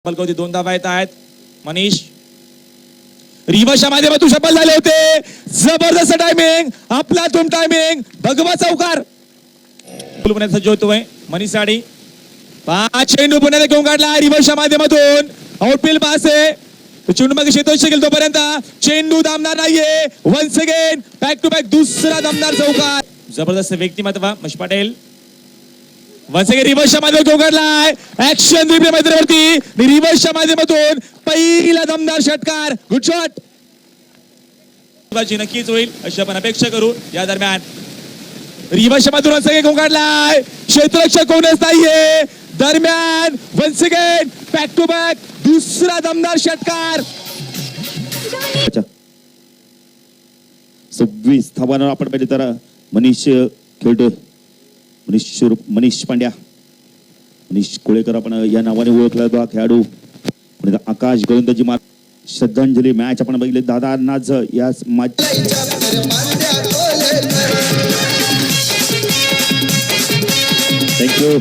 बलकवती दोन धावा येत आहेत. मनीष रिवर्सच्या माध्यमातून सफल झाले होते. जबरदस्त टायमिंग, आपला तुम टायमिंग, भगवा चौकार पुण्यात सज्ज होतोय. मनीष साडी 5 चेंडू पुण्याला घेऊन काढला रिवर्सच्या माध्यमातून. आउटफील्ड पास आहे. चेंडू मागे शेतोय शकेल तोपर्यंत चेंडू दामदार नाहीये. Once again back to back दुसरा दामदार चौकार. जबरदस्त व्यक्तिमत्व महेश पाटील. वन्स अगेन रिवर्सच्या माध्यमातून घेऊन काढलाय. ऍक्शन रिप्ले मैदानावरती रिवर्सच्या माध्यमातून पहिला दमदार षटकार. Good shot. नक्कीच होईल अशी आपण अपेक्षा करू. या दरम्यान रिवर्सच्या माध्यमातून वन्स अगेन घेऊन काढलाय. क्षेत्ररक्षक कोणच नाहीये. दरम्यान once again back to back दुसरा दमदार षटकार. 26 धावांवर आपण पाहिले तर मनीष खेळतोय. मनीष पांड्या, मनीष कोळेकर आपण या नावाने ओळखला जातो खेळाडू. आकाश गोलंदाजी मार श्रद्धांजली मॅच आपण बघितले दादांनाच या थँक्यू.